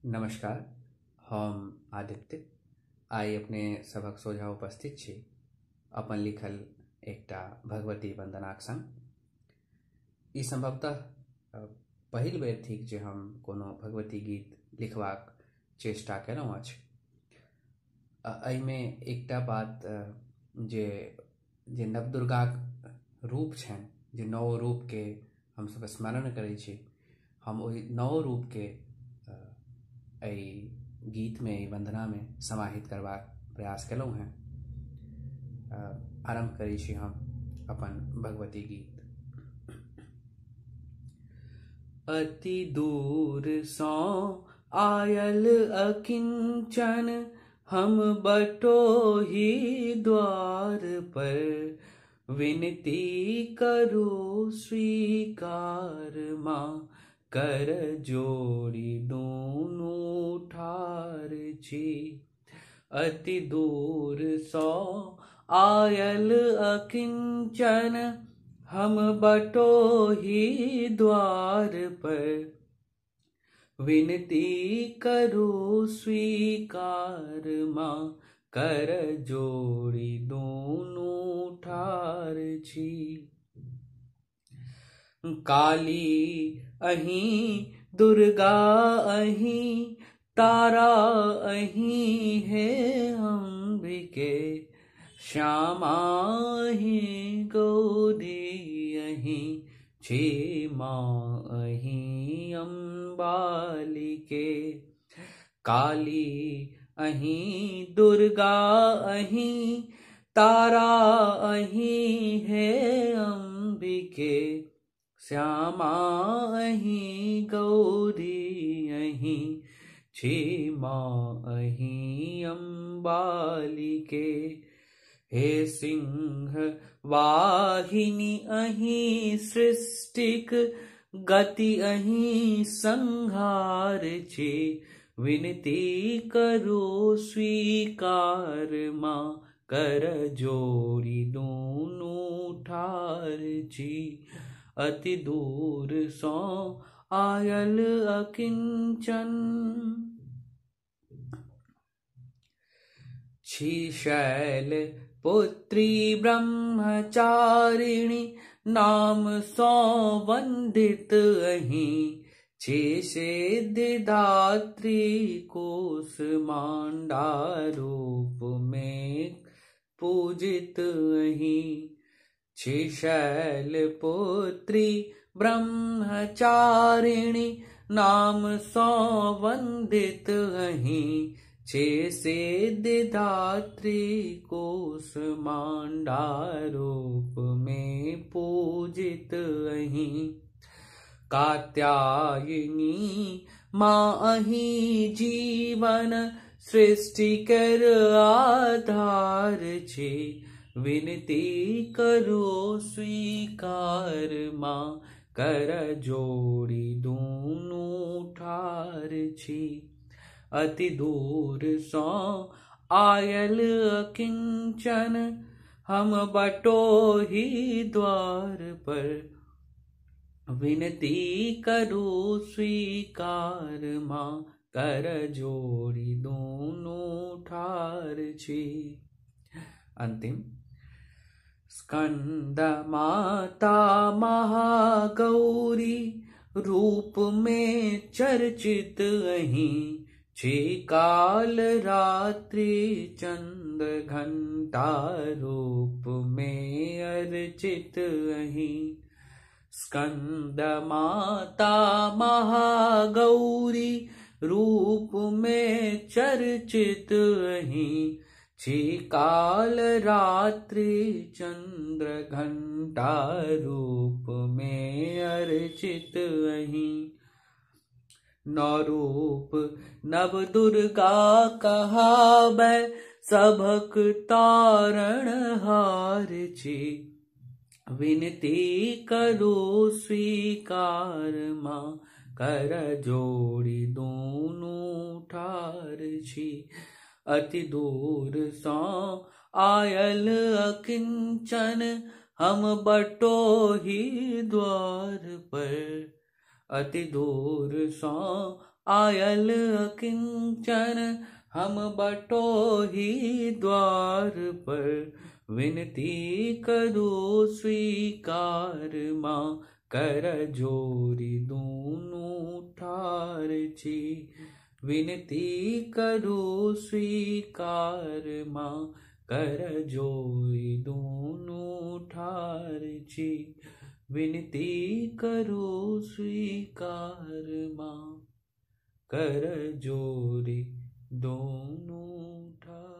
नमस्कार। हम आदित्य आइ अपने सभक सोझा उपस्थित छी अपन लिखल एकटा भगवती वंदनाक संग। ई संभवतः पहिल बेर थिक जे हम कोनो भगवती गीत लिखबाक चेष्टा केलहुँ अछि। एहिमे एकटा बात जे जे नवदुर्गाक रूप छनि, जे नव रूपके हमसभ स्मरण करैत छी, हम ओहि नव रूपके एहि गीतमे, एहि वंदनामे समाहित करबाक प्रयास केलहुँ हैं। आरंभ करै छी हम अपन भगवती गीत। अति दूर सँ आयल अकिंचन, हम बटोही द्वार पर, विनती करू स्वीकार माँ, कर जोड़ी दूनू ठार छी। अति दूर सँ आयल अकिंचन, हम बटोही द्वार पर, विनती करू स्वीकार माँ, कर जोड़ी दूनू ठार छी। काली अहीं, दुर्गा अहीं, तारा अहीं है अंबिके, श्यामा अहीं, गौरी अहीं, छी माँ अहीं अम्बालिके। काली अहीं, दुर्गा अहीं, तारा अहीं है अंबिके, श्यामा अहीं, गौरी अहीं, छी माँ अहीं अम्बालिके। हे सिंह वाहिनी अहीं, सृष्टिक गति अहीं संहार छी, विनती करो स्वीकार माँ, कर जोड़ी दूनू ठार छी। अति दूर सँ आयल अकिंचन, छी शैल पुत्री ब्रह्मचारिणी, नाम सौ वंदित अहीं, छी सिद्धिदात्री कूष्मांडा रूप में पूजित अहीं। छी शैल पुत्री ब्रह्मचारिणी, नाम सौ वंदित अहीं, छी सिद्धिदात्री कूष्मांडा रूप में पूजित अहीं। कात्यायनी माँ अहीं, जीवन सृष्टि कर आधार छी, विनती करो स्वीकार माँ, कर जोड़ी दूनू ठार छी। अति दूर सँ आयल अकिंचन, हम बटोही द्वार पर, विनती करो स्वीकार माँ, कर जोड़ी दूनू ठार छी। अंतिम। स्कंद माता महागौरी, रूप में चर्चित अहीं, छी काल रात्रि चंद्र घंटा रूप में अर्चित अहीं। स्कंद माता महागौरी, रूप में चर्चित अहीं, छी काल रात्रि चंद्र घंटा रूप में अर्चित अहीं। नौ रूप नव दुर्गा कहाबै, सभक तारण हार छी, विनती करो स्वीकार माँ, कर जोड़ी दूनू ठार छी। अति दूर सँ आयल अकिंचन, हम बटोही द्वार पर, अति दूर सँ आयल अकिंचन हम बटोही द्वार पर, विनती करो स्वीकार माँ कर जोरी दूनों ठार छी। विनती करो स्वीकार माँ कर जोरी दूनों ठार छी। विनती करो स्वीकार माँ कर जोरी दोनों ठार।